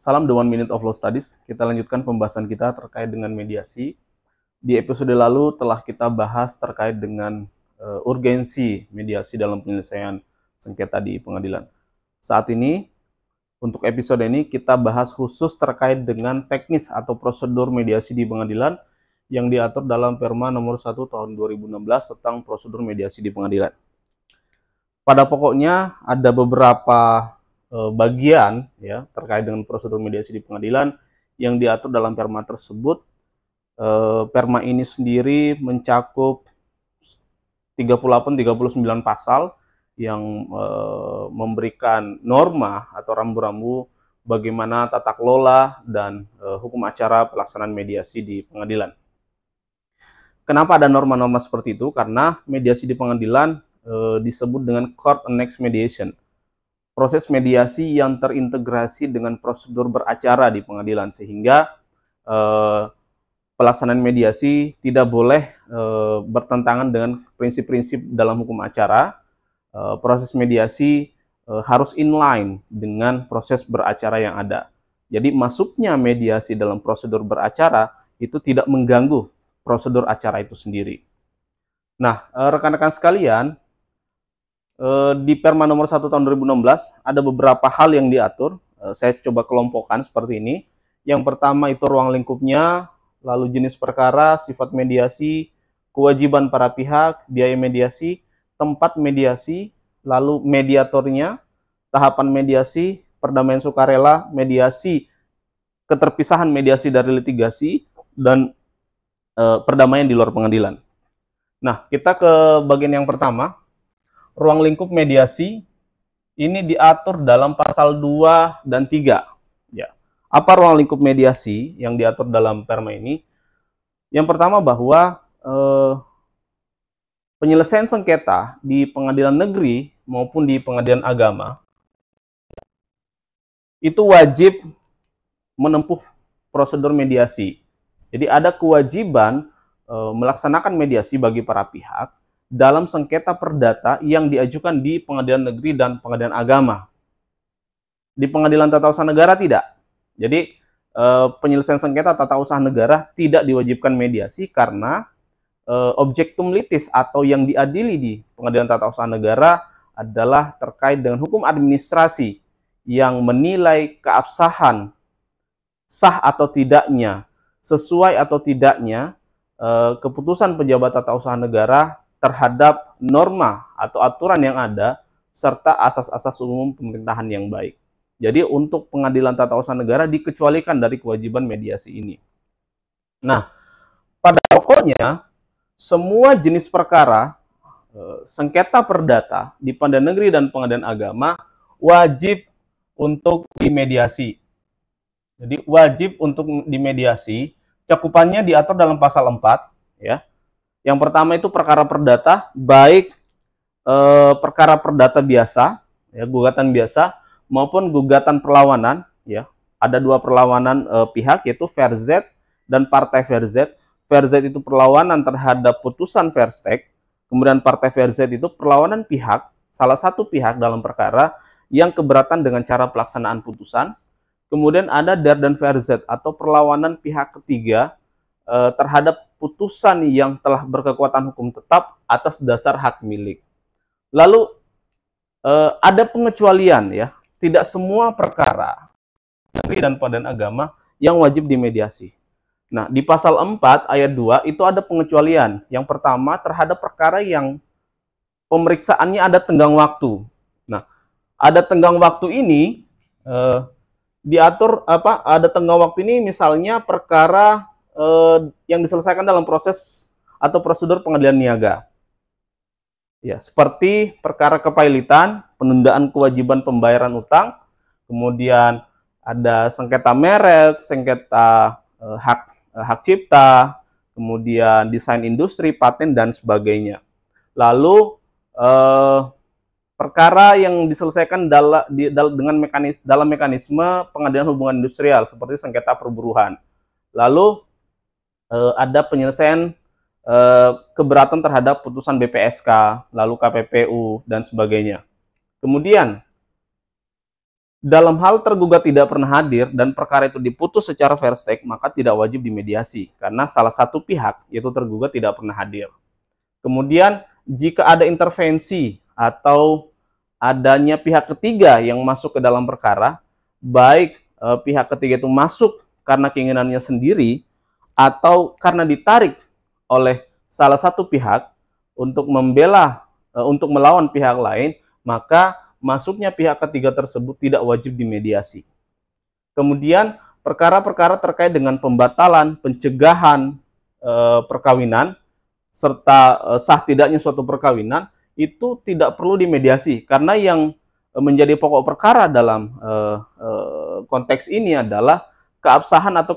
Salam The 1 Minute of Law Studies. Kita lanjutkan pembahasan kita terkait dengan mediasi. Di episode lalu telah kita bahas terkait dengan urgensi mediasi dalam penyelesaian sengketa di pengadilan. Saat ini, untuk episode ini kita bahas khusus terkait dengan teknis atau prosedur mediasi di pengadilan yang diatur dalam Perma nomor 1 tahun 2016 tentang prosedur mediasi di pengadilan. Pada pokoknya ada beberapa bagian ya terkait dengan prosedur mediasi di pengadilan yang diatur dalam Perma tersebut. Perma ini sendiri mencakup 38-39 pasal yang memberikan norma atau rambu-rambu bagaimana tata kelola dan hukum acara pelaksanaan mediasi di pengadilan. Kenapa ada norma-norma seperti itu? Karena mediasi di pengadilan disebut dengan court annexed mediation. Proses mediasi yang terintegrasi dengan prosedur beracara di pengadilan, sehingga pelaksanaan mediasi tidak boleh bertentangan dengan prinsip-prinsip dalam hukum acara. Proses mediasi harus inline dengan proses beracara yang ada. Jadi masuknya mediasi dalam prosedur beracara itu tidak mengganggu prosedur acara itu sendiri. Nah, rekan-rekan sekalian, di Perma nomor 1 tahun 2016 ada beberapa hal yang diatur. Saya coba kelompokkan seperti ini. Yang pertama itu ruang lingkupnya, lalu jenis perkara, sifat mediasi, kewajiban para pihak, biaya mediasi, tempat mediasi, lalu mediatornya, tahapan mediasi, perdamaian sukarela, mediasi, keterpisahan mediasi dari litigasi, dan perdamaian di luar pengadilan. Nah, kita ke bagian yang pertama. Ruang lingkup mediasi ini diatur dalam pasal 2 dan 3. Ya. Apa ruang lingkup mediasi yang diatur dalam Perma ini? Yang pertama bahwa penyelesaian sengketa di pengadilan negeri maupun di pengadilan agama itu wajib menempuh prosedur mediasi. Jadi ada kewajiban melaksanakan mediasi bagi para pihak dalam sengketa perdata yang diajukan di pengadilan negeri dan pengadilan agama. Di pengadilan tata usaha negara tidak. Jadi penyelesaian sengketa tata usaha negara tidak diwajibkan mediasi karena objektum litis atau yang diadili di pengadilan tata usaha negara adalah terkait dengan hukum administrasi yang menilai keabsahan sah atau tidaknya, sesuai atau tidaknya keputusan pejabat tata usaha negara terhadap norma atau aturan yang ada serta asas-asas umum pemerintahan yang baik. Jadi untuk pengadilan tata usaha negara dikecualikan dari kewajiban mediasi ini. Nah, pada pokoknya semua jenis perkara sengketa perdata di pengadilan negeri dan pengadilan agama wajib untuk dimediasi. Jadi wajib untuk dimediasi, cakupannya diatur dalam pasal 4 ya. Yang pertama itu perkara perdata, baik perkara perdata biasa, ya, gugatan biasa, maupun gugatan perlawanan. Ya. Ada dua perlawanan pihak, yaitu Verzet dan Partai Verzet. Verzet itu perlawanan terhadap putusan Verstek, kemudian Partai Verzet itu perlawanan pihak, salah satu pihak dalam perkara yang keberatan dengan cara pelaksanaan putusan. Kemudian ada Der dan Verzet atau perlawanan pihak ketiga terhadap putusan yang telah berkekuatan hukum tetap atas dasar hak milik. Lalu ada pengecualian ya, tidak semua perkara negeri dan pengadilan agama yang wajib dimediasi. Nah, di pasal 4 ayat 2 itu ada pengecualian. Yang pertama terhadap perkara yang pemeriksaannya ada tenggang waktu. Nah, ada tenggang waktu ini diatur apa? Ada tenggang waktu ini misalnya perkara yang diselesaikan dalam proses atau prosedur pengadilan niaga. Ya, seperti perkara kepailitan, penundaan kewajiban pembayaran utang, kemudian ada sengketa merek, sengketa hak cipta, kemudian desain industri, paten dan sebagainya. Lalu perkara yang diselesaikan dalam mekanisme pengadilan hubungan industrial seperti sengketa perburuhan. Lalu ada penyelesaian keberatan terhadap putusan BPSK, lalu KPPU, dan sebagainya. Kemudian, Dalam hal tergugat tidak pernah hadir dan perkara itu diputus secara fair stake, maka tidak wajib dimediasi karena salah satu pihak, yaitu tergugat, tidak pernah hadir. Kemudian, jika ada intervensi atau adanya pihak ketiga yang masuk ke dalam perkara, baik pihak ketiga itu masuk karena keinginannya sendiri atau karena ditarik oleh salah satu pihak untuk membela, untuk melawan pihak lain, maka masuknya pihak ketiga tersebut tidak wajib dimediasi. Kemudian perkara-perkara terkait dengan pembatalan, pencegahan perkawinan, serta sah tidaknya suatu perkawinan, itu tidak perlu dimediasi, karena yang menjadi pokok perkara dalam konteks ini adalah keabsahan atau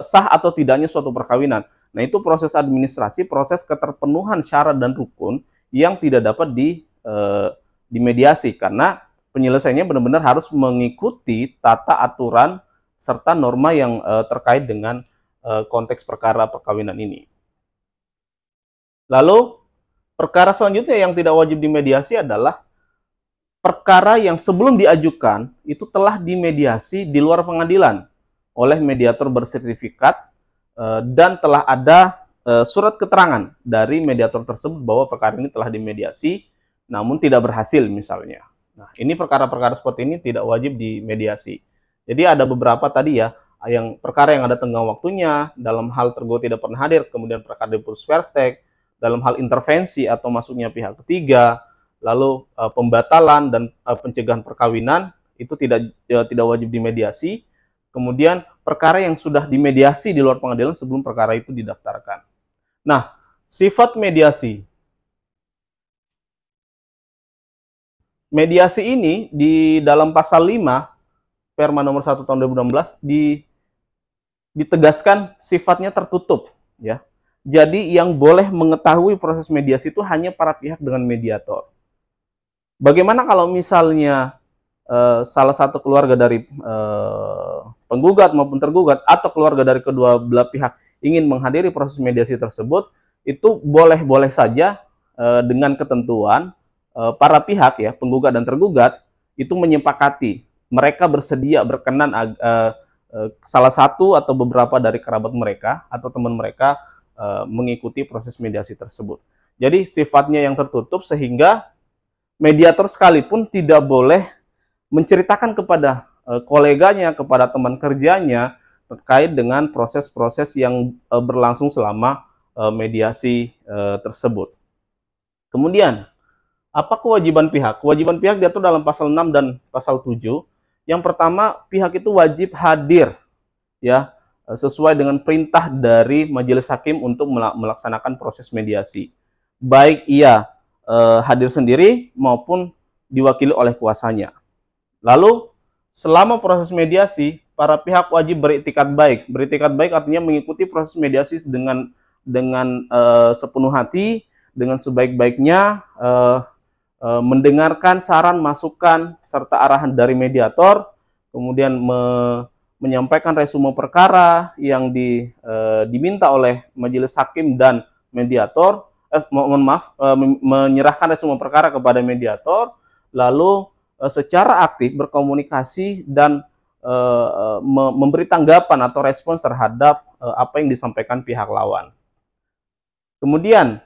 sah atau tidaknya suatu perkawinan. Nah, itu proses administrasi, proses keterpenuhan syarat dan rukun yang tidak dapat dimediasi, karena penyelesaiannya benar-benar harus mengikuti tata aturan serta norma yang terkait dengan konteks perkara perkawinan ini. Lalu perkara selanjutnya yang tidak wajib dimediasi adalah perkara yang sebelum diajukan itu telah dimediasi di luar pengadilan oleh mediator bersertifikat dan telah ada surat keterangan dari mediator tersebut bahwa perkara ini telah dimediasi namun tidak berhasil misalnya. Nah, ini perkara-perkara seperti ini tidak wajib dimediasi. Jadi ada beberapa tadi ya, yang perkara yang ada tenggang waktunya, dalam hal tergugat tidak pernah hadir, kemudian perkara diputus fair stake, dalam hal intervensi atau masuknya pihak ketiga, lalu pembatalan dan pencegahan perkawinan itu tidak wajib dimediasi. Kemudian perkara yang sudah dimediasi di luar pengadilan sebelum perkara itu didaftarkan. Nah, sifat mediasi. Mediasi ini di dalam pasal 5 Perma nomor 1 tahun 2016 ditegaskan sifatnya tertutup, ya. Jadi yang boleh mengetahui proses mediasi itu hanya para pihak dengan mediator. Bagaimana kalau misalnya salah satu keluarga dari penggugat maupun tergugat atau keluarga dari kedua belah pihak ingin menghadiri proses mediasi tersebut, itu boleh-boleh saja dengan ketentuan para pihak ya, penggugat dan tergugat itu menyepakati, mereka bersedia berkenan salah satu atau beberapa dari kerabat mereka atau teman mereka mengikuti proses mediasi tersebut. Jadi sifatnya yang tertutup sehingga mediator sekalipun tidak boleh menceritakan kepada koleganya, kepada teman kerjanya terkait dengan proses-proses yang berlangsung selama mediasi tersebut. Kemudian, apa kewajiban pihak? Kewajiban pihak diatur dalam pasal 6 dan pasal 7. Yang pertama, pihak itu wajib hadir ya, sesuai dengan perintah dari majelis hakim untuk melaksanakan proses mediasi. Baik ia hadir sendiri maupun diwakili oleh kuasanya. Lalu, selama proses mediasi, para pihak wajib beriktikat baik. Beriktikat baik artinya mengikuti proses mediasi dengan sepenuh hati, dengan sebaik-baiknya, mendengarkan saran, masukan, serta arahan dari mediator, kemudian menyampaikan resume perkara yang diminta oleh majelis hakim dan mediator, menyerahkan resume perkara kepada mediator, lalu secara aktif berkomunikasi dan memberi tanggapan atau respons terhadap apa yang disampaikan pihak lawan. Kemudian,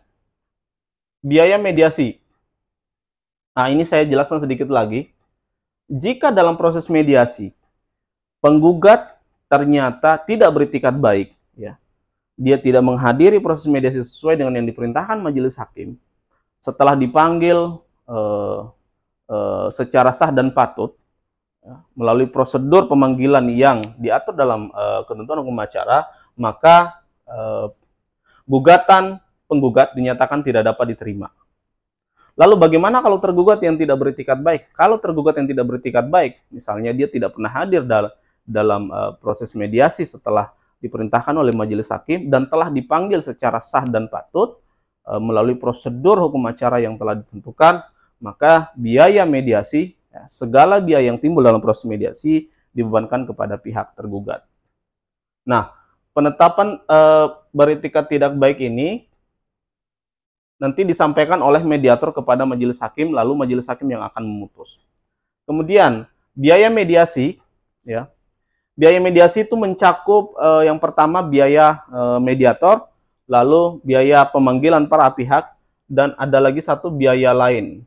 biaya mediasi. Nah, ini saya jelaskan sedikit lagi. Jika dalam proses mediasi, penggugat ternyata tidak beriktikat baik, ya, dia tidak menghadiri proses mediasi sesuai dengan yang diperintahkan majelis hakim, setelah dipanggil secara sah dan patut, ya, melalui prosedur pemanggilan yang diatur dalam ketentuan hukum acara, maka gugatan penggugat dinyatakan tidak dapat diterima. Lalu bagaimana kalau tergugat yang tidak beriktikat baik? Kalau tergugat yang tidak beriktikat baik, misalnya dia tidak pernah hadir dalam proses mediasi setelah diperintahkan oleh majelis hakim dan telah dipanggil secara sah dan patut melalui prosedur hukum acara yang telah ditentukan, maka biaya mediasi, ya, segala biaya yang timbul dalam proses mediasi dibebankan kepada pihak tergugat. Nah, penetapan beriktikat tidak baik ini nanti disampaikan oleh mediator kepada majelis hakim, lalu majelis hakim yang akan memutus. Kemudian biaya mediasi, ya. Biaya mediasi itu mencakup yang pertama biaya mediator, lalu biaya pemanggilan para pihak, dan ada lagi satu biaya lain.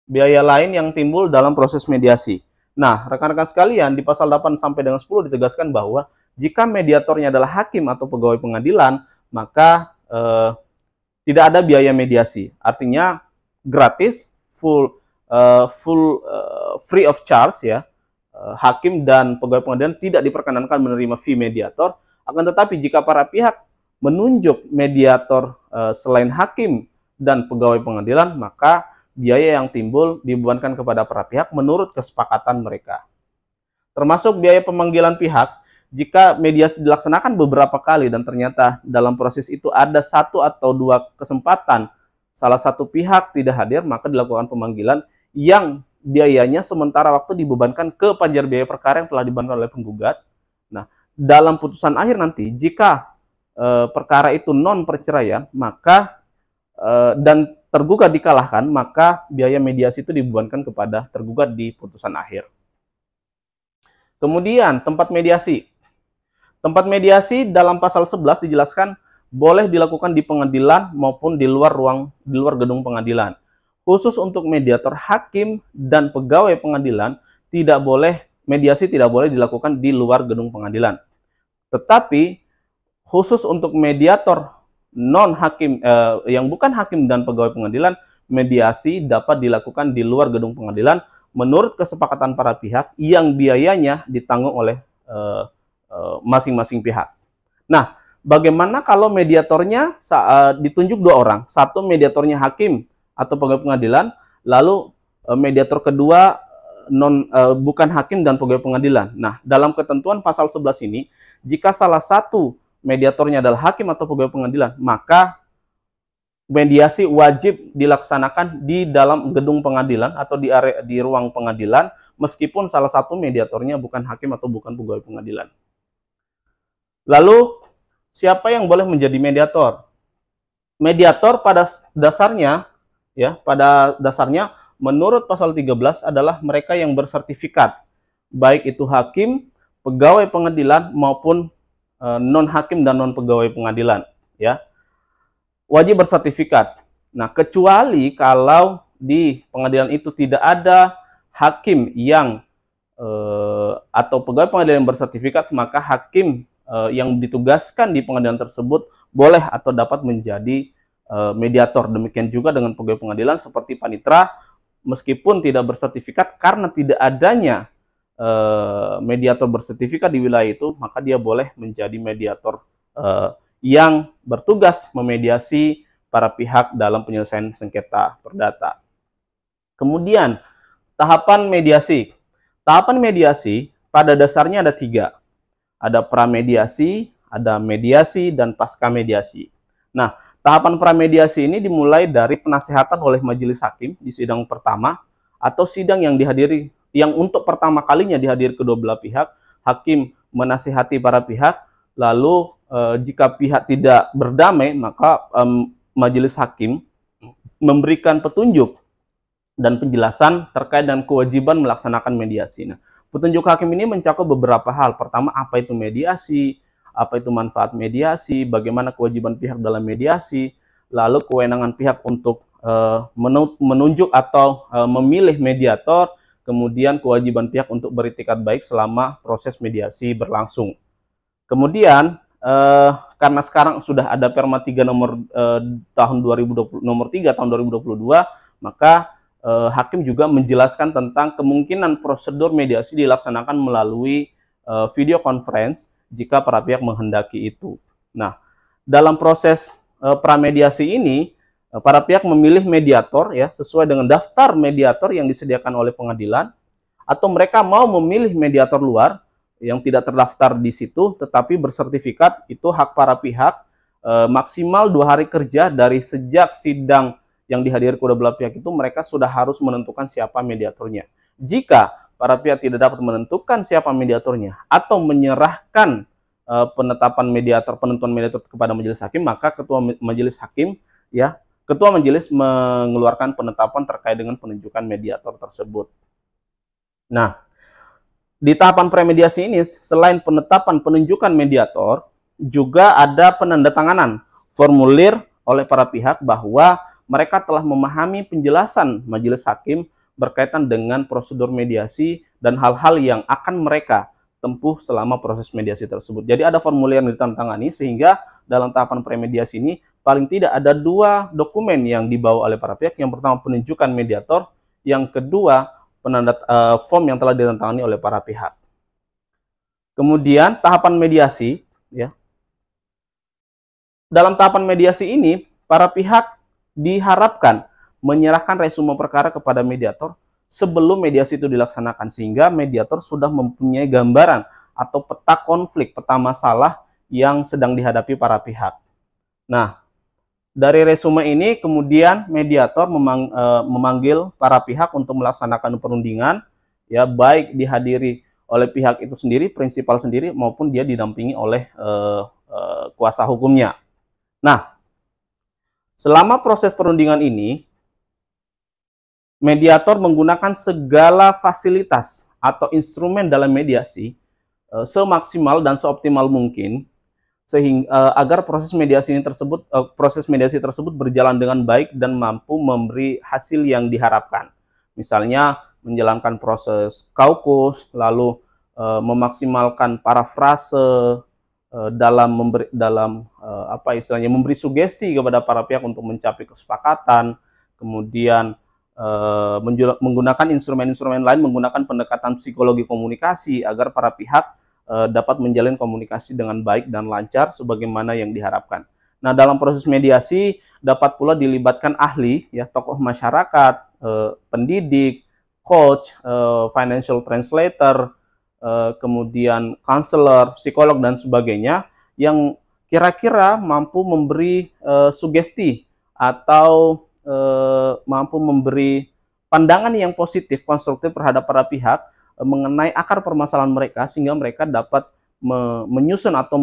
Biaya lain yang timbul dalam proses mediasi. Nah, rekan-rekan sekalian, di pasal 8 sampai dengan 10 ditegaskan bahwa jika mediatornya adalah hakim atau pegawai pengadilan, maka tidak ada biaya mediasi. Artinya gratis, free of charge, ya. Hakim dan pegawai pengadilan tidak diperkenankan menerima fee mediator. Akan tetapi jika para pihak menunjuk mediator selain hakim dan pegawai pengadilan, maka biaya yang timbul dibebankan kepada para pihak menurut kesepakatan mereka. Termasuk biaya pemanggilan pihak, jika mediasi dilaksanakan beberapa kali dan ternyata dalam proses itu ada satu atau dua kesempatan salah satu pihak tidak hadir, maka dilakukan pemanggilan yang biayanya sementara waktu dibebankan ke panjar biaya perkara yang telah dibebankan oleh penggugat. Nah, dalam putusan akhir nanti, jika perkara itu non perceraian, maka dan tergugat dikalahkan, maka biaya mediasi itu dibebankan kepada tergugat di putusan akhir. Kemudian tempat mediasi. Tempat mediasi dalam pasal 11 dijelaskan boleh dilakukan di pengadilan maupun di luar gedung pengadilan. Khusus untuk mediator hakim dan pegawai pengadilan, mediasi tidak boleh dilakukan di luar gedung pengadilan. Tetapi khusus untuk mediator non hakim yang bukan hakim dan pegawai pengadilan, mediasi dapat dilakukan di luar gedung pengadilan menurut kesepakatan para pihak yang biayanya ditanggung oleh masing-masing pihak. Nah, bagaimana kalau mediatornya ditunjuk dua orang, satu mediatornya hakim atau pegawai pengadilan, lalu mediator kedua bukan hakim dan pegawai pengadilan. Nah, dalam ketentuan pasal 11 ini, jika salah satu mediatornya adalah hakim atau pegawai pengadilan, maka mediasi wajib dilaksanakan di dalam gedung pengadilan atau di ruang pengadilan, meskipun salah satu mediatornya bukan hakim atau bukan pegawai pengadilan. Lalu, siapa yang boleh menjadi mediator? Mediator pada dasarnya menurut pasal 13 adalah mereka yang bersertifikat, baik itu hakim, pegawai pengadilan maupun non hakim dan non pegawai pengadilan, ya, wajib bersertifikat. Nah, kecuali kalau di pengadilan itu tidak ada hakim yang atau pegawai pengadilan yang bersertifikat, maka hakim yang ditugaskan di pengadilan tersebut boleh atau dapat menjadi mediator. Demikian juga dengan pegawai pengadilan seperti panitera, meskipun tidak bersertifikat, karena tidak adanya mediator bersertifikat di wilayah itu, maka dia boleh menjadi mediator yang bertugas memediasi para pihak dalam penyelesaian sengketa perdata. Kemudian, tahapan mediasi. Tahapan mediasi pada dasarnya ada 3. Ada pramediasi, ada mediasi, dan pasca mediasi. Nah, tahapan pramediasi ini dimulai dari penasehatan oleh majelis hakim di sidang pertama atau sidang yang untuk pertama kalinya dihadiri kedua belah pihak. Hakim menasihati para pihak, lalu jika pihak tidak berdamai, maka majelis hakim memberikan petunjuk dan penjelasan terkait dengan kewajiban melaksanakan mediasi. Nah, petunjuk hakim ini mencakup beberapa hal. Pertama, apa itu mediasi, apa itu manfaat mediasi, bagaimana kewajiban pihak dalam mediasi, lalu kewenangan pihak untuk menunjuk atau memilih mediator, kemudian kewajiban pihak untuk beritikat baik selama proses mediasi berlangsung. Kemudian, karena sekarang sudah ada Perma 3 tahun 2022, maka hakim juga menjelaskan tentang kemungkinan prosedur mediasi dilaksanakan melalui video conference jika para pihak menghendaki itu. Nah, dalam proses pramediasi ini, para pihak memilih mediator, ya, sesuai dengan daftar mediator yang disediakan oleh pengadilan, atau mereka mau memilih mediator luar yang tidak terdaftar di situ tetapi bersertifikat. Itu hak para pihak. Maksimal 2 hari kerja dari sejak sidang yang dihadiri kedua belah pihak itu, mereka sudah harus menentukan siapa mediatornya. Jika para pihak tidak dapat menentukan siapa mediatornya atau menyerahkan penentuan mediator kepada majelis hakim, maka ketua majelis hakim, ya, ketua majelis mengeluarkan penetapan terkait dengan penunjukan mediator tersebut. Nah, di tahapan premediasi ini, selain penetapan penunjukan mediator, juga ada penandatanganan formulir oleh para pihak bahwa mereka telah memahami penjelasan majelis hakim berkaitan dengan prosedur mediasi dan hal-hal yang akan mereka tempuh selama proses mediasi tersebut. Jadi ada formulir yang ditandatangani sehingga dalam tahapan premediasi ini paling tidak ada 2 dokumen yang dibawa oleh para pihak. Yang pertama penunjukan mediator, yang kedua form yang telah ditandatangani oleh para pihak. Kemudian tahapan mediasi, ya. Dalam tahapan mediasi ini, para pihak diharapkan menyerahkan resume perkara kepada mediator sebelum mediasi itu dilaksanakan, sehingga mediator sudah mempunyai gambaran atau peta konflik, peta masalah yang sedang dihadapi para pihak. Nah, dari resume ini kemudian mediator memanggil para pihak untuk melaksanakan perundingan, ya, baik dihadiri oleh pihak itu sendiri, prinsipal sendiri, maupun dia didampingi oleh kuasa hukumnya. Nah, selama proses perundingan ini, mediator menggunakan segala fasilitas atau instrumen dalam mediasi semaksimal dan seoptimal mungkin, sehingga agar proses mediasi tersebut berjalan dengan baik dan mampu memberi hasil yang diharapkan. Misalnya menjalankan proses kaukus, lalu memaksimalkan parafrase dalam memberi sugesti kepada para pihak untuk mencapai kesepakatan, kemudian menggunakan instrumen-instrumen lain, menggunakan pendekatan psikologi komunikasi agar para pihak dapat menjalin komunikasi dengan baik dan lancar sebagaimana yang diharapkan. Nah, dalam proses mediasi dapat pula dilibatkan ahli, ya, tokoh masyarakat, pendidik, coach, financial translator, kemudian counselor, psikolog dan sebagainya yang kira-kira mampu memberi sugesti atau mampu memberi pandangan yang positif, konstruktif terhadap para pihak mengenai akar permasalahan mereka, sehingga mereka dapat menyusun atau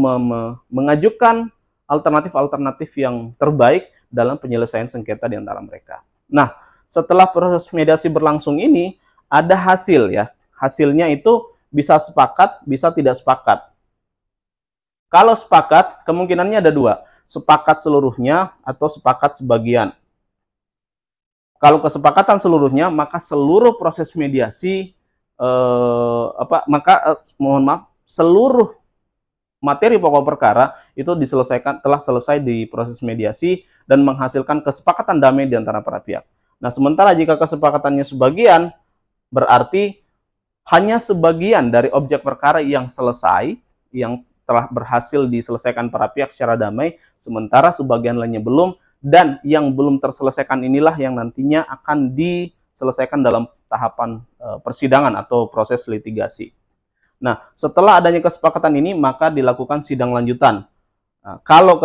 mengajukan alternatif-alternatif yang terbaik dalam penyelesaian sengketa di antara mereka. Nah, setelah proses mediasi berlangsung ini, ada hasil, ya. Hasilnya itu bisa sepakat, bisa tidak sepakat. Kalau sepakat, kemungkinannya ada 2, sepakat seluruhnya atau sepakat sebagian. Kalau kesepakatan seluruhnya, maka seluruh proses mediasi seluruh materi pokok perkara itu telah selesai di proses mediasi dan menghasilkan kesepakatan damai di antara para pihak. Nah, sementara jika kesepakatannya sebagian, berarti hanya sebagian dari objek perkara yang selesai, yang telah berhasil diselesaikan para pihak secara damai, sementara sebagian lainnya belum, dan yang belum terselesaikan inilah yang nantinya akan diselesaikan dalam tahapan persidangan atau proses litigasi. Nah, setelah adanya kesepakatan ini, maka dilakukan sidang lanjutan. Nah, kalau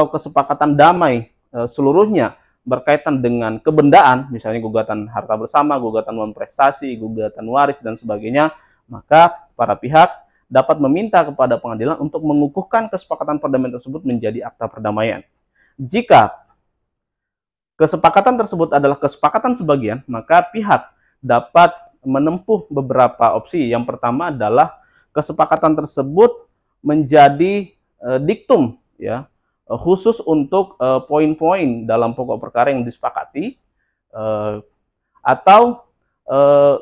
kesepakatan damai seluruhnya berkaitan dengan kebendaan, misalnya gugatan harta bersama, gugatan uang prestasi, gugatan waris, dan sebagainya, maka para pihak dapat meminta kepada pengadilan untuk mengukuhkan kesepakatan perdamaian tersebut menjadi akta perdamaian. Jika kesepakatan tersebut adalah kesepakatan sebagian, maka pihak dapat menempuh beberapa opsi. Yang pertama adalah kesepakatan tersebut menjadi diktum, ya, khusus untuk poin-poin dalam pokok perkara yang disepakati, atau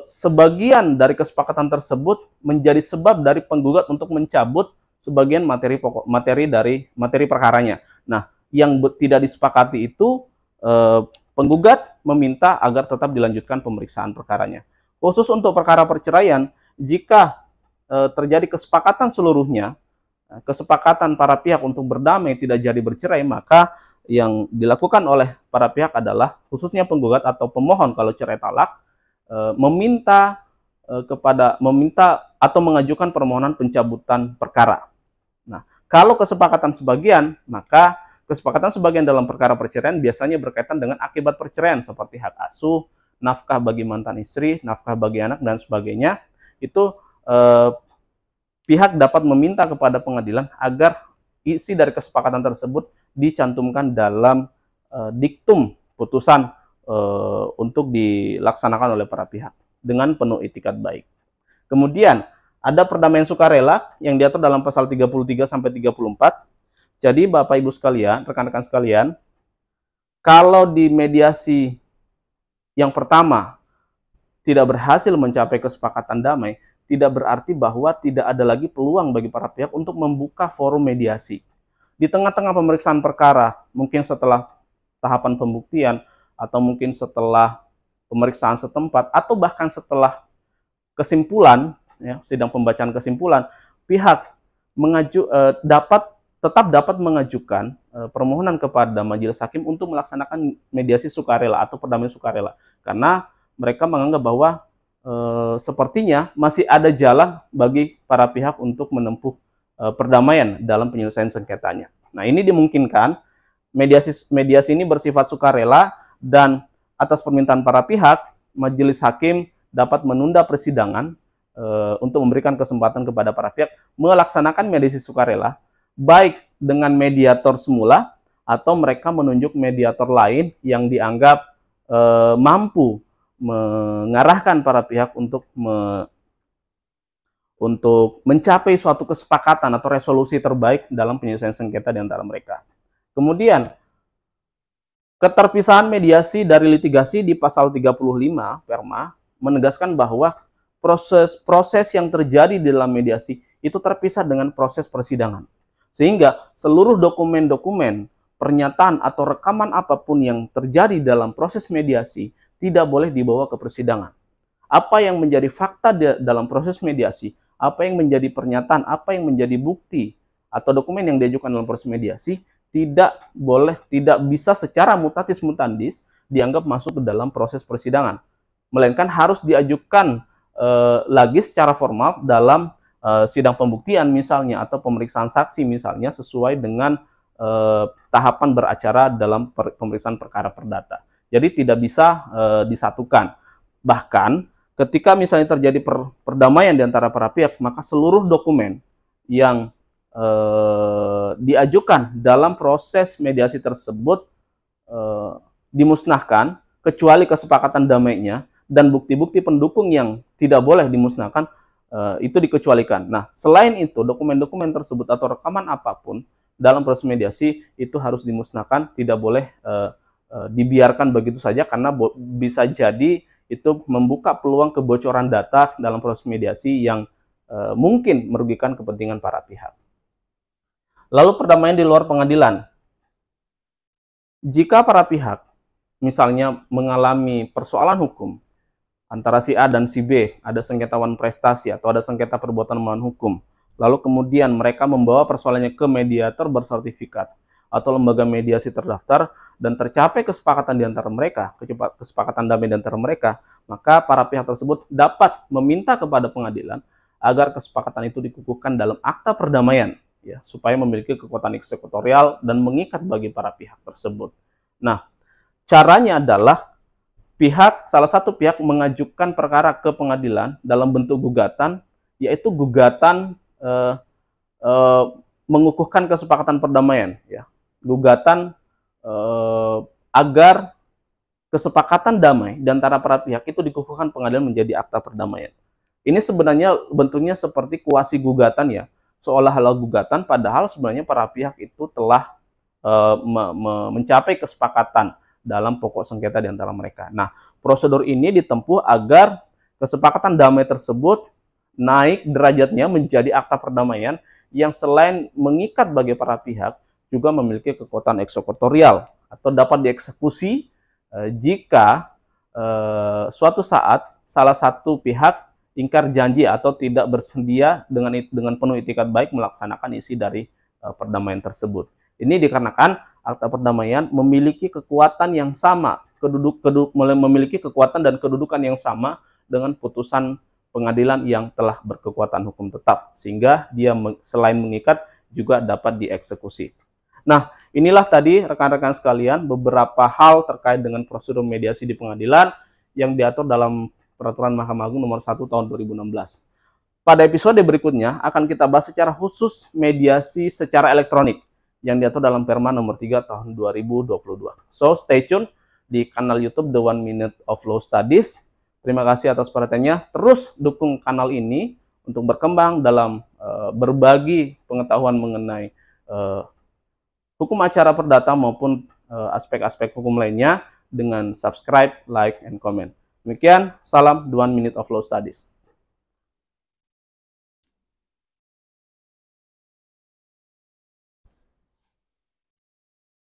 sebagian dari kesepakatan tersebut menjadi sebab dari penggugat untuk mencabut sebagian materi perkaranya. Nah, yang tidak disepakati itu penggugat meminta agar tetap dilanjutkan pemeriksaan perkaranya. Khusus untuk perkara perceraian, jika terjadi kesepakatan seluruhnya, kesepakatan para pihak untuk berdamai tidak jadi bercerai, maka yang dilakukan oleh para pihak adalah khususnya penggugat atau pemohon kalau cerai talak meminta atau mengajukan permohonan pencabutan perkara. Nah, kalau kesepakatan sebagian, maka kesepakatan sebagian dalam perkara perceraian biasanya berkaitan dengan akibat perceraian seperti hak asuh, nafkah bagi mantan istri, nafkah bagi anak, dan sebagainya. Itu pihak dapat meminta kepada pengadilan agar isi dari kesepakatan tersebut dicantumkan dalam diktum putusan untuk dilaksanakan oleh para pihak dengan penuh itikat baik. Kemudian ada perdamaian sukarela yang diatur dalam pasal 33 sampai 34. Jadi Bapak Ibu sekalian, rekan-rekan sekalian, kalau di mediasi yang pertama tidak berhasil mencapai kesepakatan damai, tidak berarti bahwa tidak ada lagi peluang bagi para pihak untuk membuka forum mediasi. Di tengah-tengah pemeriksaan perkara, mungkin setelah tahapan pembuktian, atau mungkin setelah pemeriksaan setempat, atau bahkan setelah kesimpulan, ya, sidang pembacaan kesimpulan, pihak tetap dapat mengajukan permohonan kepada majelis hakim untuk melaksanakan mediasi sukarela atau perdamaian sukarela, karena mereka menganggap bahwa sepertinya masih ada jalan bagi para pihak untuk menempuh perdamaian dalam penyelesaian sengketanya. Nah, ini dimungkinkan mediasi ini bersifat sukarela, dan atas permintaan para pihak, majelis hakim dapat menunda persidangan untuk memberikan kesempatan kepada para pihak melaksanakan mediasi sukarela, baik dengan mediator semula atau mereka menunjuk mediator lain yang dianggap mampu mengarahkan para pihak untuk mencapai suatu kesepakatan atau resolusi terbaik dalam penyelesaian sengketa di antara mereka. Kemudian, keterpisahan mediasi dari litigasi di pasal 35 Perma menegaskan bahwa proses yang terjadi di dalam mediasi itu terpisah dengan proses persidangan. Sehingga seluruh dokumen-dokumen, pernyataan atau rekaman apapun yang terjadi dalam proses mediasi tidak boleh dibawa ke persidangan. Apa yang menjadi fakta dalam proses mediasi, apa yang menjadi pernyataan, apa yang menjadi bukti atau dokumen yang diajukan dalam proses mediasi tidak bisa secara mutatis mutandis dianggap masuk ke dalam proses persidangan, melainkan harus diajukan lagi secara formal dalam sidang pembuktian misalnya, atau pemeriksaan saksi misalnya, sesuai dengan tahapan beracara dalam pemeriksaan perkara perdata. Jadi tidak bisa disatukan. Bahkan ketika misalnya terjadi perdamaian di antara para pihak, maka seluruh dokumen yang diajukan dalam proses mediasi tersebut dimusnahkan, kecuali kesepakatan damainya dan bukti-bukti pendukung yang tidak boleh dimusnahkan itu dikecualikan. Nah, selain itu, dokumen-dokumen tersebut atau rekaman apapun dalam proses mediasi itu harus dimusnahkan, tidak boleh dibiarkan begitu saja, karena bisa jadi itu membuka peluang kebocoran data dalam proses mediasi yang mungkin merugikan kepentingan para pihak. Lalu perdamaian di luar pengadilan. Jika para pihak misalnya mengalami persoalan hukum antara si A dan si B, ada sengketa wan prestasi atau ada sengketa perbuatan melawan hukum, lalu kemudian mereka membawa persoalannya ke mediator bersertifikat atau lembaga mediasi terdaftar dan tercapai kesepakatan di antara mereka, kesepakatan damai di antara mereka, maka para pihak tersebut dapat meminta kepada pengadilan agar kesepakatan itu dikukuhkan dalam akta perdamaian, ya, supaya memiliki kekuatan eksekutorial dan mengikat bagi para pihak tersebut. Nah, caranya adalah salah satu pihak mengajukan perkara ke pengadilan dalam bentuk gugatan, yaitu gugatan mengukuhkan kesepakatan perdamaian, ya, gugatan agar kesepakatan damai di antara para pihak itu dikukuhkan pengadilan menjadi akta perdamaian. Ini sebenarnya bentuknya seperti kuasi gugatan, ya, seolah-olah gugatan, padahal sebenarnya para pihak itu telah mencapai kesepakatan dalam pokok sengketa di antara mereka. Nah, prosedur ini ditempuh agar kesepakatan damai tersebut naik derajatnya menjadi akta perdamaian yang selain mengikat bagi para pihak, juga memiliki kekuatan eksekutorial atau dapat dieksekusi jika suatu saat salah satu pihak ingkar janji atau tidak bersedia dengan penuh itikat baik melaksanakan isi dari perdamaian tersebut. Ini dikarenakan akta perdamaian memiliki kekuatan yang sama, memiliki kekuatan dan kedudukan yang sama dengan putusan pengadilan yang telah berkekuatan hukum tetap, sehingga dia selain mengikat juga dapat dieksekusi. Nah, inilah tadi rekan-rekan sekalian beberapa hal terkait dengan prosedur mediasi di pengadilan yang diatur dalam Peraturan Mahkamah Agung Nomor 1 Tahun 2016. Pada episode berikutnya akan kita bahas secara khusus mediasi secara elektronik, yang diatur dalam Perma nomor 3 tahun 2022. So, stay tune di kanal YouTube The 1 Minute of Law Studies. Terima kasih atas perhatiannya. Terus dukung kanal ini untuk berkembang dalam berbagi pengetahuan mengenai hukum acara perdata maupun aspek-aspek hukum lainnya dengan subscribe, like, and comment. Demikian, salam The 1 Minute of Law Studies.